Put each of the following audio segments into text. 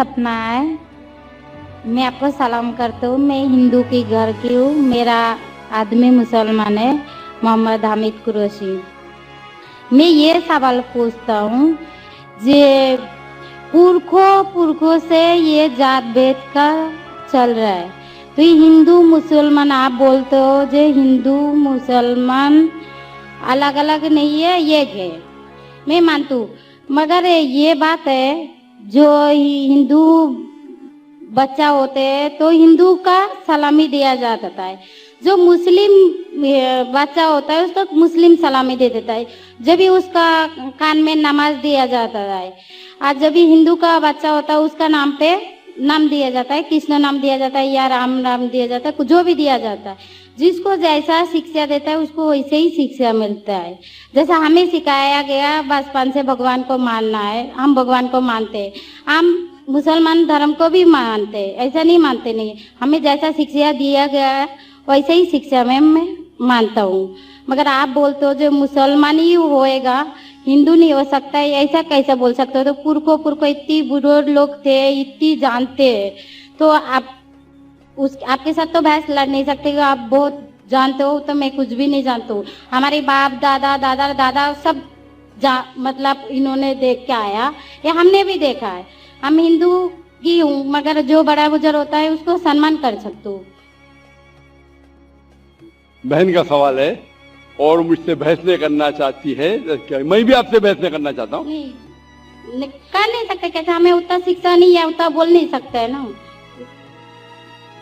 सपना है। मैं आपको सलाम करता हूँ। मैं हिंदू की घर की हूँ। मेरा आदमी मुसलमान है, मोहम्मद हामिद कुरैशी। मैं ये सवाल पूछता हूँ, जे पुरखों से ये जात भेद का चल रहा है, तो ये हिंदू मुसलमान आप बोलते हो, जो हिंदू मुसलमान अलग अलग नहीं है, एक है। मैं मानती हूँ, मगर ये बात है, जो हिंदू बच्चा होते हैं तो हिंदू का सलामी दिया जाता है, जो मुस्लिम बच्चा होता है उसको मुस्लिम सलामी दे देता है, जब भी उसका कान में नमाज दिया जाता है। आज जब भी हिंदू का बच्चा होता है उसका नाम पे नाम दिया जाता है, कृष्ण नाम दिया जाता है या राम नाम दिया जाता है, जो भी दिया जाता है। जिसको जैसा शिक्षा देता है उसको वैसे ही शिक्षा मिलता है। जैसा हमें सिखाया गया बचपन से भगवान को मानना है, हम भगवान को मानते हैं, हम मुसलमान धर्म को भी मानते हैं, ऐसा नहीं मानते नहीं। हमें जैसा शिक्षा दिया गया है वैसे ही शिक्षा में मैं मानता हूँ। मगर आप बोलते हो जो मुसलमान ही होएगा, हिंदू नहीं हो सकता है, ऐसा कैसे बोल सकते हो? तो पुरखों इतनी बुजुर्ग लोग थे, इतनी जानते हैं, तो आप आपके साथ तो बहस लड़ नहीं सकते। आप बहुत जानते हो, तो मैं कुछ भी नहीं जानता हूँ। हमारे बाप दादा सब मतलब इन्होंने देख के आया, या हमने भी देखा है। हम हिंदू की हूँ, मगर जो बड़ा बुजुर्ग होता है उसको सम्मान कर सकते हो। बहन का सवाल है और मुझसे बहस नहीं करना चाहती है, मैं भी आपसे बहस नहीं करना चाहता हूँ। कर नहीं सकते, कैसे? हमें उतना शिक्षा नहीं है, उतना बोल नहीं सकते है ना।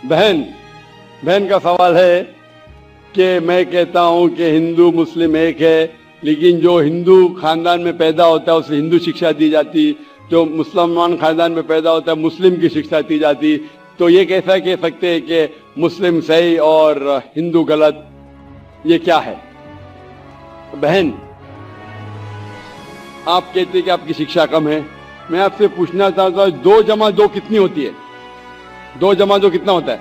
बहन का सवाल है कि मैं कहता हूँ कि हिंदू मुस्लिम एक है, लेकिन जो हिंदू खानदान में पैदा होता है उसे हिंदू शिक्षा दी जाती, जो मुसलमान खानदान में पैदा होता है मुस्लिम की शिक्षा दी जाती। तो ये कैसा कह सकते हैं कि मुस्लिम सही और हिंदू गलत? ये क्या है? बहन, आप कहते हैं कि आपकी शिक्षा कम है। मैं आपसे पूछना चाहता हूँ, 2 जमा 2 कितनी होती है? 2 जमा 2 कितना होता है?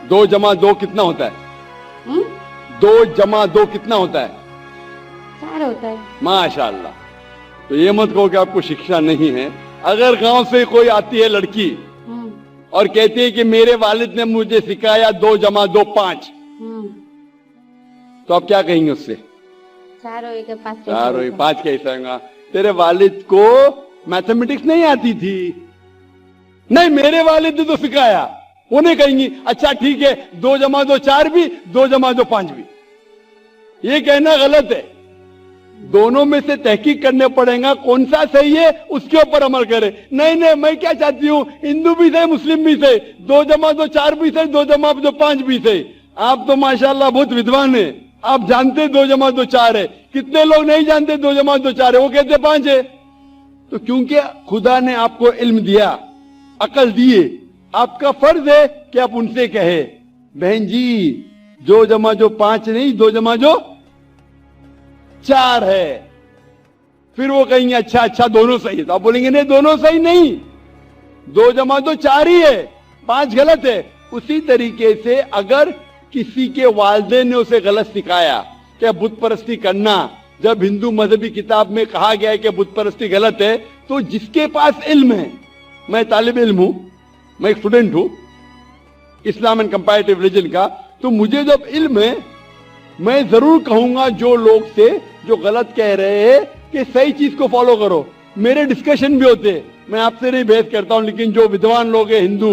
2 जमा 2 कितना होता है? 2 जमा 2 कितना होता है? 4 होता है। माशाअल्लाह। तो ये मत कहो कि आपको शिक्षा नहीं है। अगर गांव से कोई आती है लड़की और कहती है कि मेरे वालिद ने मुझे सिखाया 2 जमा 2 5, तो आप क्या कहेंगे उससे? 4 होएगा 5 4 होएगा 5 कैसे होगा? तेरे वालिद को मैथमेटिक्स नहीं आती थी? नहीं, मेरे वालिद ने तो सिखाया। वो नहीं कहेंगी अच्छा ठीक है 2 जमा 2 4 भी, 2 जमा 2 5 भी। ये कहना गलत है। दोनों में से तहकीक करने पड़ेगा, कौन सा सही है उसके ऊपर अमल करे। नहीं, मैं क्या चाहती हूँ, हिंदू भी सही मुस्लिम भी सही, 2 जमा 2 4 भी सही, 2 जमा 2 5 भी सही। आप तो माशाल्लाह बहुत विद्वान है, आप जानते 2 जमा 2 4 है। कितने लोग नहीं जानते 2 जमा 2 4 है, वो कहते 5 है। तो क्योंकि खुदा ने आपको इल्म दिया, अकल दिए, आपका फर्ज है कि आप उनसे कहे बहन जी 2 जमा 2 5 नहीं, 2 जमा 2 4 है। फिर वो कहेंगे अच्छा दोनों सही है। तो आप बोलेंगे नहीं, दोनों सही नहीं, 2 जमा 2 4 ही है, 5 गलत है। उसी तरीके से अगर किसी के वालिदैन ने उसे गलत सिखाया कि बुत परस्ती करना, जब हिंदू मजहबी किताब में कहा गया है कि बुत परस्ती गलत है, तो जिसके पास इल्म है, मैं तालिब इल्म हूं, मैं एक स्टूडेंट हूं इस्लाम एंड कंपैरेटिव रिलीजन का, तो मुझे जब इल्म है मैं जरूर कहूंगा जो लोग से जो गलत कह रहे हैं कि सही चीज को फॉलो करो। मेरे डिस्कशन भी होते हैं, मैं आपसे नहीं बहस करता हूं, लेकिन जो विद्वान लोग हैं हिंदू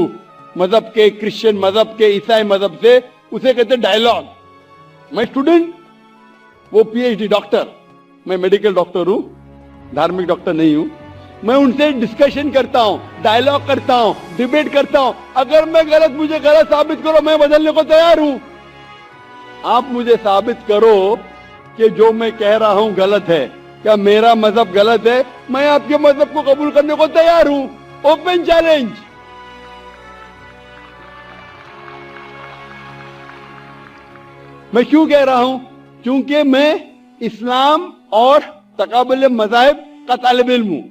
मजहब के, क्रिश्चियन मजहब के, ईसाई मजहब से, उसे कहते हैं डायलॉग। मैं स्टूडेंट, वो पीएचडी डॉक्टर, मैं मेडिकल डॉक्टर हूं, धार्मिक डॉक्टर नहीं हूं। मैं उनसे डिस्कशन करता हूं, डायलॉग करता हूं, डिबेट करता हूं। अगर मैं गलत, मुझे गलत साबित करो, मैं बदलने को तैयार हूं। आप मुझे साबित करो कि जो मैं कह रहा हूं गलत है, क्या मेरा मजहब गलत है, मैं आपके मजहब को कबूल करने को तैयार हूं। Open challenge. मैं क्यों कह रहा हूं? क्योंकि मैं इस्लाम और तकाबुल मज़ाहिब का तालिब इल्म हूं।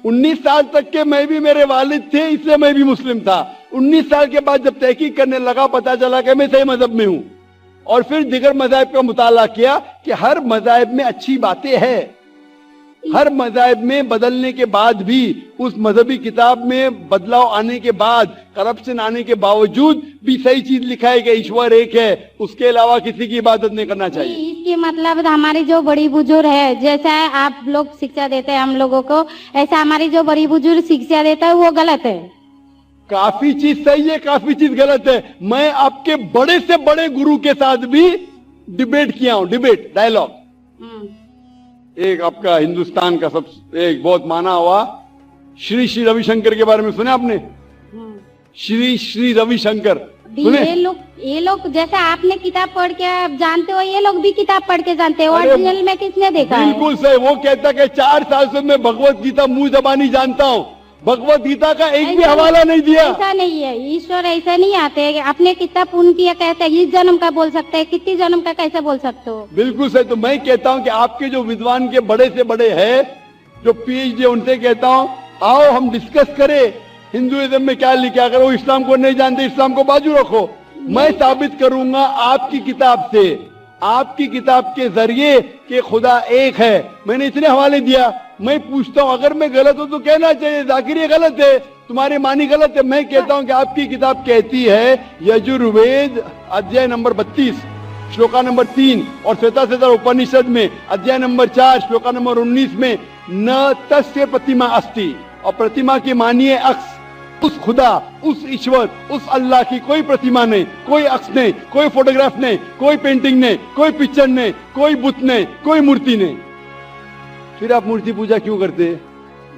19 साल तक के मैं भी, मेरे वालिद थे इसलिए मैं भी मुस्लिम था। 19 साल के बाद जब तहकीक करने लगा, पता चला कि मैं सही मजहब में हूं, और फिर दिगर मज़ाहिब का मुताला किया कि हर मज़ाहिब में अच्छी बातें हैं। ہر مذاہب میں بدلنے کے بعد بھی اس مذہبی کتاب میں بدلاؤ آنے کے بعد کرپشن آنے کے باوجود بھی صحیح چیز لکھا ہے کہ ایشور ایک ہے, اس کے علاوہ کسی کی عبادت نہیں کرنا چاہیے. اس کی مطلب ہماری جو بڑی بزرگ ہے, جیسا آپ لوگ شکشا دیتے ہیں ہم لوگوں کو, ایسا ہماری جو بڑی بزرگ شکشا دیتا ہے وہ غلط ہے. کافی چیز صحیح ہے, کافی چیز غلط ہے. میں آپ کے بڑے سے بڑے گرو کے ساتھ بھی ڈیبیٹ کیا ہوں, ڈیبیٹ ڈائیلاگ. ایک آپ کا ہندوستان کا سب ایک بہت مانا ہوا شری روی شنکر کے بارے میں سنا آپ نے؟ شری روی شنکر یہ لوگ جیسا آپ نے کتاب پڑھ کے جانتے ہو, یہ لوگ بھی کتاب پڑھ کے جانتے ہیں. اوریجنل میں کس نے دیکھا ہے؟ بالکل صحیح. وہ کہتا کہ 4 سال سے میں بھگوت گیتا منہ زبانی جانتا ہوں, بھگوت گیتا کا ایک بھی حوالہ نہیں دیا. ایسا نہیں ہے, ایشور ایسا نہیں آتے. اپنے کتنا پون کیا کہتے ہیں, اس جنم کا بول سکتے ہیں, کتنی جنم کا کیسے بول سکتے ہو؟ بالکل صحیح. تو میں کہتا ہوں کہ آپ کے جو ودوان کے بڑے سے بڑے ہیں, جو پی ایچ ڈی, ان سے کہتا ہوں آؤ ہم ڈسکس کریں ہندوازم میں کیا لکھا. اگر وہ اسلام کو نہیں جانتے, اسلام کو بازو رکھو. میں ثابت کروں گا آپ کی کتاب سے, آپ کی کتاب کے ذریعے کہ خدا ایک ہے. میں نے اتنے حوالے دیا. میں پوچھتا ہوں اگر میں غلط ہوں تو کہنا چاہیے ذاکر یہ غلط ہے, تمہاری معنی غلط ہے. میں کہتا ہوں کہ آپ کی کتاب کہتی ہے یجوروید ادھیائے نمبر 32 شلوکا نمبر 3 اور سویتا سوتر اپنشد میں ادھیائے نمبر 4 شلوکا نمبر 19 میں نہ تسیہ پرتیما استی, اور پرتیما کی معنی ہے عکس. اس خدا, اس ایشور, اس اللہ کی کوئی پرتیما نہیں, کوئی عکس نہیں, کوئی فوٹوگراف نہیں, کوئی پینٹنگ نہیں, کوئی پکچر نہیں, کوئی بت نہیں, کوئی مورتی نہیں. پھر آپ مورتی پوجا کیوں کرتے ہیں؟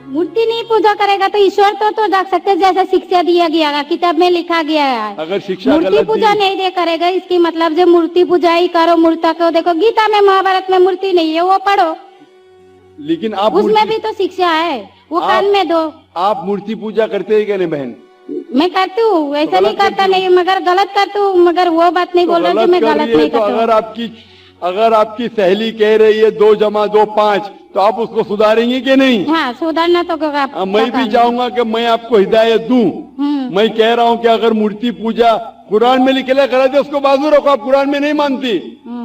مورتی نہیں پوجا کرے گا تو ایشور تو رکھ سکتے, جیسا شکشا دیا گیا ہے, کتاب میں لکھا گیا ہے. اگر شکشا مورتی پوجا نہیں دے کرے گا, اس کی مطلب جو مورتی پوجا ہی کرو, مورتا کو دیکھو گیتا میں مہابھارت میں مورتی نہیں ہے, وہ پڑھو. لیکن آپ اس میں بھی تو شکشا ہے, وہ کان میں دو. آپ مورتی پوجا کرتے ہیں کہ نہیں بہن؟ میں کرتی ہوں, ایسا نہیں کرتا نہیں, مگر غلط کرتی ہوں. مگر وہ بات نہیں بول رہا کہ میں غلط نہیں کرتا. اگر آپ کی سہیلی کہہ رہی ہے 2 + 2 5, تو آپ اس کو سدھاریں گے کہ نہیں؟ ہاں سدھارنا تو. میں بھی چاہوں گا کہ میں آپ کو ہدایت دوں. میں کہہ رہا ہوں کہ اگر مورتی پوجا قرآن میں لکھے غلط ہے, اس کو بازو رکھو. آپ قرآن میں نہیں مانتی,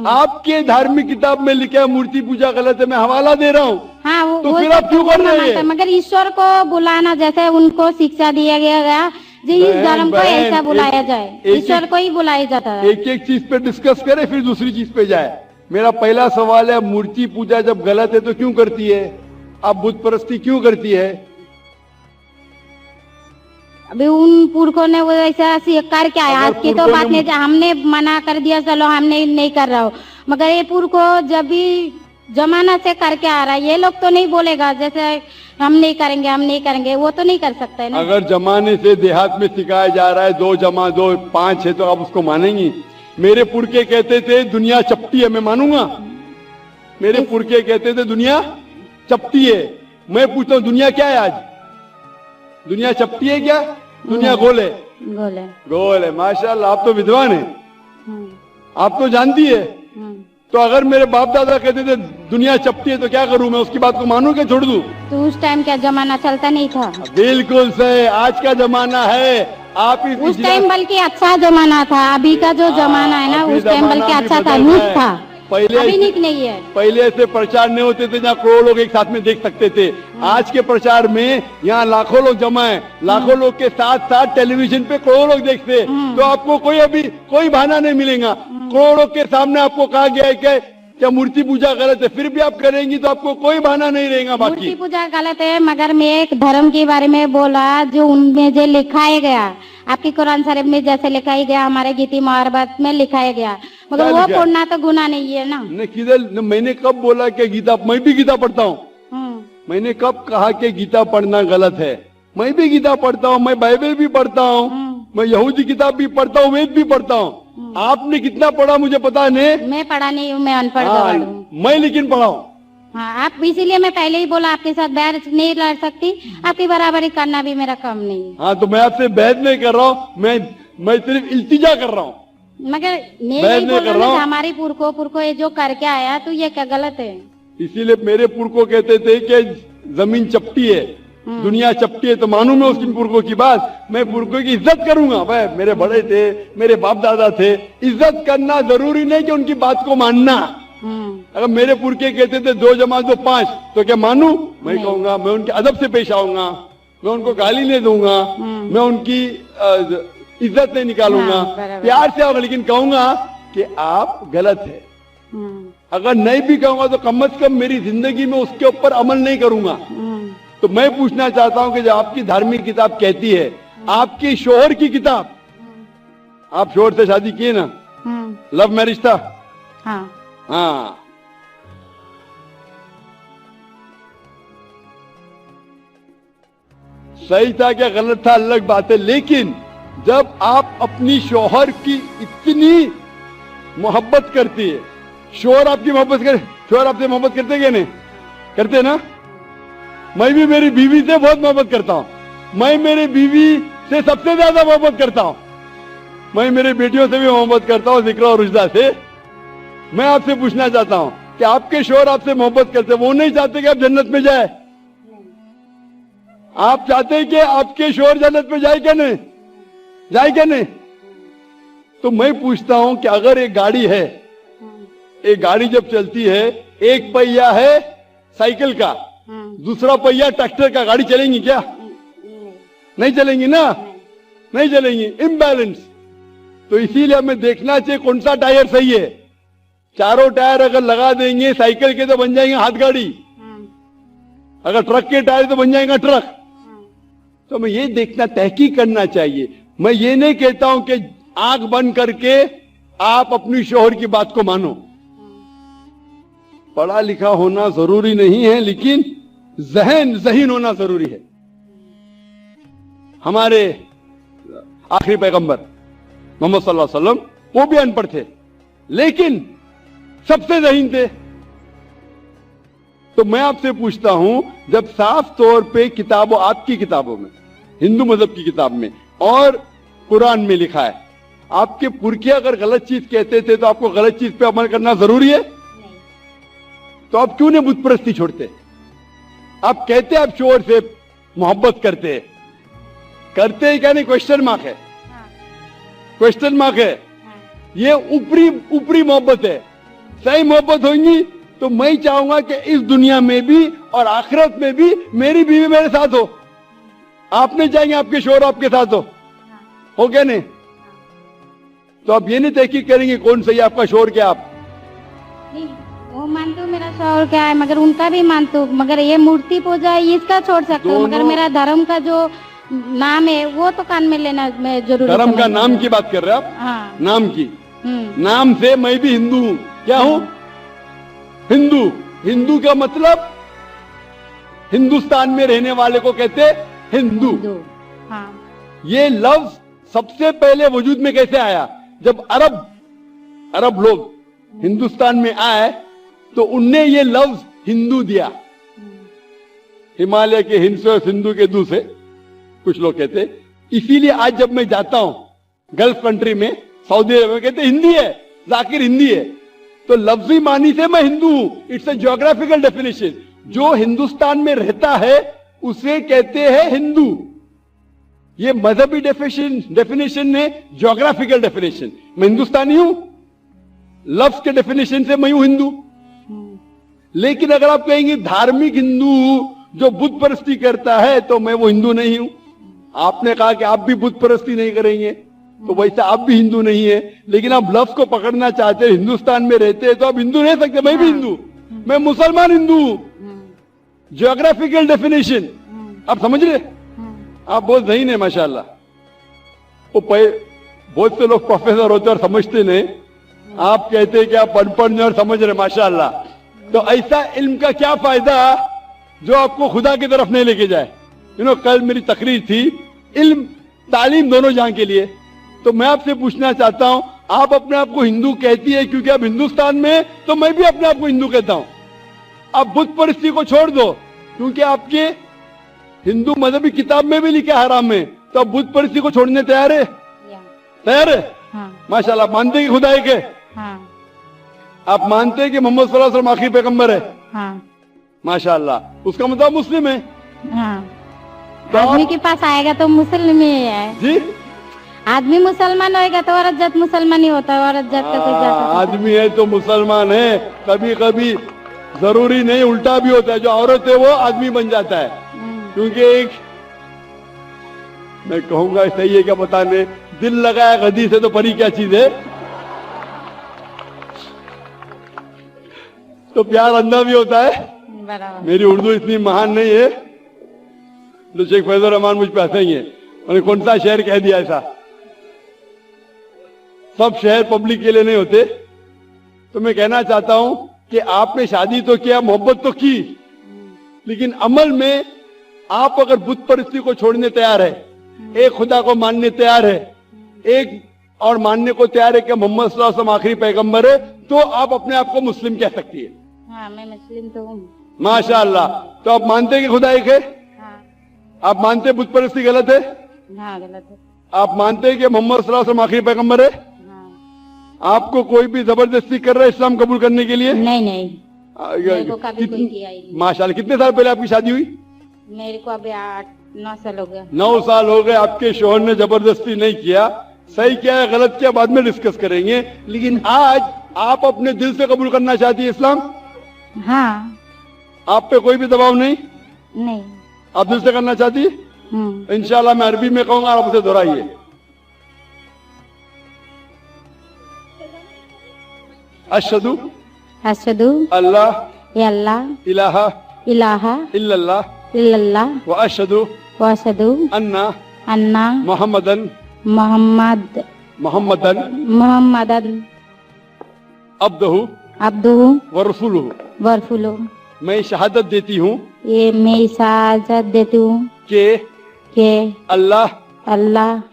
آپ کے دھارمک کتاب میں لکھا ہے مورتی پوجا غلط ہے, میں حوالہ دے رہا ہوں. ہاں تو پھر آپ کیوں کر رہے ہیں؟ مگر ایشور کو بلانا, جیسے ان کو شکشا دیا گیا جی اس دھرم کو ایسا بلایا جائے, ایشور کو ہی بلایا جاتا ہے. ایک چیز پہ ڈسکس کرے پھر دوسری چیز پہ جائے. میرا پہلا سوال ہے, مورتی پوجا جب غلط ہے تو کیوں کرتی ہے؟ آپ بت پرستی کیوں کرتی ہے؟ ابھی ان پورکھوں نے وہ ایسا کر کے آیا, آج کی تو بات نہیں, ہم نے منع کر دیا چلو ہم نہیں کر رہا ہوں. مگر یہ پورکھوں جب بھی زمانہ سے کر کے آ رہا ہے, یہ لوگ تو نہیں بولے گا جیسے ہم نہیں کریں گے, وہ تو نہیں کر سکتے. اگر زمانے سے دیہات میں سکھایا جا رہا ہے 2 + 2 5 ہے, تو آپ اس کو مانیں گی؟ میرے پورکھے کہتے تھے دنیا چپٹی ہے, میں مانوں گا؟ میرے پورکھے کہتے تھے دنیا چپٹی ہے. میں پوچھتا ہوں دنیا کیا ہے آج؟ دنیا چپٹی ہے کیا؟ دنیا گول ہے. گول ہے. ماشاءاللہ, آپ تو ودوان ہیں, آپ تو جانتی ہے. تو اگر میرے باپ دادا کہتے تھے دنیا چپٹی ہے تو کیا کروں میں, اس کی بات کو مانوں کہ چھوڑ دوں؟ تو اس ٹائم کیا زمانہ چلتا نہیں تھا؟ بالکل صحیح, آج کا زمانہ ہے. آپ اس ٹائم بلکہ اچھا زمانہ تھا, ابھی کا جو زمانہ ہے نا اس ٹائم بلکہ اچھا تھا, نیک تھا. ابھی نیک نہیں ہے. پہلے ایسے پرچار نہیں ہوتے تھے جہاں کروڑوں لوگ ایک ساتھ میں دیکھ سکتے تھے. آج کے پرچار میں یہاں لاکھوں لوگ جمع ہیں, لاکھوں لوگ کے ساتھ ساتھ ٹیلی ویژن پہ کروڑوں لوگ دیکھتے, تو آپ کو کوئی بہانہ نہیں ملے گا. کروڑوں کے سامنے آپ کو کہا گیا ہے کہ کیا مورتی پوجا غلط ہے, پھر بھی آپ کریں گی تو آپ کو کوئی بہانہ نہیں رہے گا. مورتی پوجا غلط ہے, مگر میں ایک دھرم کے بارے میں بولا جو ان میں جو لکھایا گیا, آپ کی قرآن شریف میں جیسے لکھایا گیا, ہمارے گیتی مہابھارت میں لکھایا گیا, مگر وہ پڑھنا تو گناہ نہیں ہے نا. میں نے کب بولا کہ گیتا, میں بھی گیتا پڑھتا ہوں. میں نے کب کہا کہ گیتا پڑھنا غلط ہے؟ میں بھی گیتا پڑھتا ہوں, میں بائبل بھی پڑھتا ہوں, میں یہودی کتاب بھی پڑھتا ہوں, وید بھی پڑھتا ہوں. آپ نے کتنا پڑھا مجھے پتا نہیں, میں پڑھا نہیں ہوں, میں ان پڑھ ہوں. میں لیکن پڑھا ہوں. ہاں, آپ اسی لیے میں پہلے ہی بولا آپ کے ساتھ بحث نہیں لڑ سکتی, آپ کی برابری کرنا بھی میرا کام نہیں. ہاں, تو میں آپ سے بحث نہیں کر رہا ہوں, میں صرف التجا کر رہا ہوں. مگر نہیں بول رہا ہوں ہماری پورکھوں یہ جو کر کے آیا تو یہ کیا غلط ہے؟ اسی لیے میرے پورکھوں کہتے تھے کہ زمین چپٹی ہے, دنیا چپٹی ہے, تو مانوں میں اس کی پورکھوں کی بات. میں پورکھوں کی عزت کروں گا. بھائی میرے بڑے تھے, میرے باپ دادا تھے, عزت کرنا ضروری نہیں کہ ان کی بات کو ماننا. अगर मेरे पुरखे कहते थे 2 जमा 2 5, तो क्या मानूं? मैं कहूंगा, मैं उनके अदब से पेश आऊंगा, मैं उनको गाली नहीं दूंगा, मैं उनकी इज्जत नहीं निकालूंगा, प्यार से आऊंगा, लेकिन कहूंगा कि आप गलत है। अगर नहीं भी कहूंगा तो कम से कम मेरी जिंदगी में उसके ऊपर अमल नहीं करूंगा। तो मैं पूछना चाहता हूं कि जब आपकी धार्मिक किताब कहती है, आपकी शोहर की किताब, आप शोहर से शादी किए ना, लव मैरिज था? हाँ। सही था क्या गलत था अलग बात है, लेकिन जब आप अपनी शोहर की इतनी मोहब्बत करती है, शोहर आपकी मोहब्बत करे, शोहर आपसे मोहब्बत करते क्या नहीं करते ना? मैं भी मेरी बीवी से बहुत मोहब्बत करता हूं, मैं मेरी बीवी से सबसे ज्यादा मोहब्बत करता हूं, मैं मेरे बेटियों से भी मोहब्बत करता हूं, जिक्र और रुजदा से। मैं आपसे पूछना चाहता हूं कि आपके शोहर आपसे मोहब्बत करते, वो नहीं चाहते कि आप जन्नत में जाए? आप चाहते हैं कि आपके शोहर जन्नत में जाए क्या नहीं? जाए क्या नहीं? तो मैं पूछता हूं कि अगर एक गाड़ी है, एक गाड़ी जब चलती है, एक पहिया है साइकिल का, दूसरा पहिया ट्रैक्टर का, गाड़ी चलेंगी क्या? नहीं चलेंगी ना, नहीं चलेंगी, इम्बैलेंस। तो इसीलिए हमें देखना चाहिए कौन सा टायर सही है। चारों टायर अगर लगा देंगे साइकिल के तो बन जाएंगे हाथ गाड़ी, अगर ट्रक के टायर तो बन जाएगा ट्रक। तो हमें ये देखना, तहकीक करना चाहिए। मैं ये नहीं कहता हूं कि आंख बंद करके आप अपनी शोहर की बात को मानो, पढ़ा लिखा होना जरूरी नहीं है, लेकिन ज़हीन होना जरूरी है। हमारे आखिरी पैगंबर मोहम्मद सल्लल्लाहु अलैहि वसल्लम, वो भी अनपढ़ थे, लेकिन सबसे ज़हीन थे। तो मैं आपसे पूछता हूं, जब साफ तौर पे किताबों, आपकी किताबों में, हिंदू मजहब की किताब में और कुरान में लिखा है, आपके पुरखे अगर गलत चीज कहते थे तो आपको गलत चीज पे अमल करना जरूरी है? तो आप क्यों नहीं बुत परस्ती छोड़ते? आप कहते आप शोहर से मोहब्बत करते हैं क्या नहीं? क्वेश्चन मार्क है, क्वेश्चन मार्क है। ये ऊपरी मोहब्बत है। सही मोहब्बत होगी तो मैं चाहूंगा कि इस दुनिया में भी और आखिरत में भी मेरी बीवी मेरे साथ हो। आप नहीं चाहेंगे आपके शोहर आपके साथ हो क्या नहीं? तो आप ये नहीं तहकीक करेंगे कौन सही आपका शोहर क्या? आप वो मानते हो मेरा शोहर क्या है, मगर उनका भी मानते हो, मगर ये मूर्ति पूजा है इसका छोड़ सकते हो, मगर मेरा धर्म का जो नाम है वो तो कान में लेना मैं जरूरी। धर्म का नाम की बात कर रहे हैं आप? हाँ। नाम की, नाम से मैं भी हिंदू हूँ। क्या हूँ? हिंदू। हिंदू का मतलब हिंदुस्तान में रहने वाले को कहते हिंदू। हाँ। ये लफ्ज सबसे पहले वजूद में कैसे आया? जब अरब लोग हिंदुस्तान में आए तो उनने ये लफ्ज हिंदू दिया। हिमालय के हिंद से, सिंधु के दू से कुछ लोग कहते। इसीलिए आज जब मैं जाता हूं गल्फ कंट्री में, सऊदी अरब में, कहते हिंदी है, जाकिर हिंदी है। तो लफ्जी मानी से मैं हिंदू हूं। It's a geographical definition. जो हिंदुस्तान में रहता है उसे कहते हैं हिंदू। ये मजहबी डेफिनेशन है, ज्योग्राफिकल डेफिनेशन। मैं हिंदुस्तानी हूं, लफ्ज के डेफिनेशन से मैं हूं हिंदू। लेकिन अगर आप कहेंगे धार्मिक हिंदू जो बुत परस्ती करता है, तो मैं वो हिंदू नहीं हूं। आपने कहा कि आप भी बुत परस्ती नहीं करेंगे, तो वैसे आप भी हिंदू नहीं है। लेकिन आप लफ्ज को पकड़ना चाहते हैं, हिंदुस्तान में रहते हैं, तो आप हिंदू नहीं सकते। मैं भी हिंदू, मैं मुसलमान हिंदू हूं। ज्योग्राफिकल डेफिनेशन आप समझ रहे? आप बहुत ज़हीन है माशाल्लाह। वो बहुत से लोग प्रोफेसर होते और समझते नहीं। आप कहते हैं कि आप अनपढ़ नहीं और समझ रहे, माशाल्लाह। तो ऐसा इल्म का क्या फायदा जो आपको खुदा की तरफ नहीं लेके जाए? कल मेरी तकरीर थी, इल्म तालीम दोनों जहां के लिए। तो मैं आपसे पूछना चाहता हूं, आप अपने आप को हिंदू कहती है क्योंकि आप हिंदुस्तान में, तो मैं भी अपने आप को हिंदू कहता हूं। आप बुत परस्ती को छोड़ दो, क्योंकि आपके हिंदू मजहबी किताब में भी लिखा है हराम है, तो आप बुत परस्ती को छोड़ने तैयार है? तैयार है? हाँ। माशाल्लाह। मानते हैं कि खुदा एक है? हाँ। आप मानते हैं कि मोहम्मद सल्लल्लाहु अलैहि वसल्लम आखिरी पैगंबर है? हाँ। माशाल्लाह। उसका मतलब मुस्लिम है? हाँ। तो आदमी के पास आएगा तो मुस्लिम ही है जी। आदमी मुसलमान होएगा तो औरत जात मुसलमान ही होता है, औरत जात का कोई जात होता है? आदमी है तो मुसलमान है, कभी कभी जरूरी नहीं, उल्टा भी होता है, जो औरत है वो आदमी बन जाता है। क्योंकि एक मैं कहूंगा सही है क्या बताने, दिल लगाया गदी से तो परी क्या चीज है। तो प्यार अंधा भी होता है। बराबर। मेरी उर्दू इतनी महान नहीं है तो शेख फैजुर रहमान मुझ पे हंसेंगे, उन्होंने कौन सा शहर कह दिया ऐसा। सब शहर पब्लिक के लिए नहीं होते। तो मैं कहना चाहता हूं कि आपने शादी तो किया, मोहब्बत तो की, लेकिन अमल में आप अगर बुत परस्ती को छोड़ने तैयार है, एक खुदा को मानने तैयार है, एक और मानने को तैयार है कि मोहम्मद सल्लल्लाहु अलैहि वसल्लम आखिरी पैगंबर है, तो आप अपने आप को मुस्लिम कह सकती है। हाँ, मैं मुस्लिम तो हूँ। माशाअल्लाह। तो आप मानते हैं कि खुदा एक है? हाँ। आप मानते हैं बुत परस्ती गलत है? हाँ, गलत है। आप मानते हैं कि मोहम्मद सल्लल्लाहु अलैहि वसल्लम आखिरी पैगंबर है? हाँ। आपको कोई भी जबरदस्ती कर रहा है इस्लाम कबूल करने के लिए? नहीं नहीं, मेरे को कभी कोई किया ही नहीं। माशाअल्लाह। कितने साल पहले आपकी शादी हुई? मेरे को अभी 8-9 साल हो गया। 9 साल हो गए। आपके शोहर ने जबरदस्ती नहीं किया, सही क्या है गलत क्या बाद में डिस्कस करेंगे, लेकिन आज आप अपने दिल से कबूल करना चाहती है इस्लाम? हाँ। आप पे कोई भी दबाव नहीं? नहीं। आप दिल से करना चाहती है? इंशाल्लाह मैं अरबी में कहूंगा, आप उसे दोहराइए। अशहदु अशहदु अल्लाह अल्लाह इलाहा इलाहा इल्लल्लाह इल्लल्लाह व अशहदु व अशहदु अन्ना अन्ना मोहम्मदन मोहम्मदन अब्दुहु अब्दुहु व रसूलुहु। व रसूलुहु। मैं शहादत देती हूँ ये मैं इजाजत देती हूँ कि अल्लाह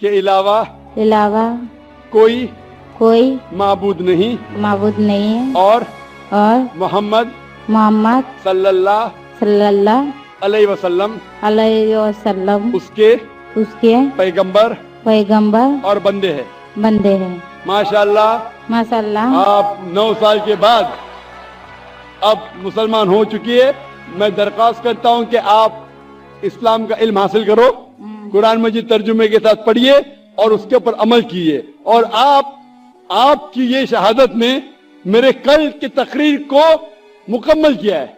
के अलावा कोई माबूद नहीं है और मोहम्मद सल्लल्लाहु अलैहि वसल्लम उसके पैगंबर और बंदे हैं। माशाअल्लाह। आप 9 साल के बाद अब मुसलमान हो चुकी है। मैं दरख्वास्त करता हूं कि आप इस्लाम का इल्म हासिल करो, कुरान मजीद तर्जुमे के साथ पढ़िए और उसके ऊपर अमल कीजिए। और आपकी ये शहादत ने मेरे कल की तकरीर को मुकम्मल किया है।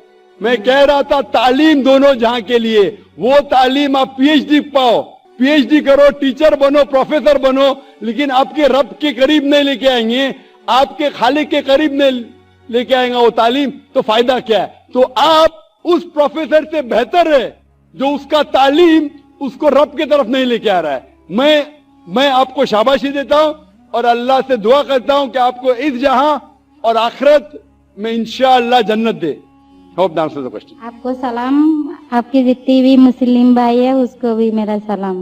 मैं कह रहा था तालीम दोनों जहां के लिए, वो तालीम आप पीएचडी पाओ, पीएचडी करो, टीचर बनो, प्रोफेसर बनो, लेकिन आपके रब के करीब नहीं लेके आएंगे, आपके खालिक के करीब नहीं लेके आएगा वो तालीम, तो फायदा क्या है? तो आप उस प्रोफेसर से बेहतर है जो उसका तालीम उसको रब की तरफ नहीं लेके आ रहा है। मैं आपको शाबाशी देता हूं और अल्लाह से दुआ करता हूं कि आपको इस जहां और आखिरत में इंशाअल्लाह जन्नत दे। Hope the answer the question. आपको सलाम, आपकी जितनी भी मुस्लिम भाई है उसको भी मेरा सलाम।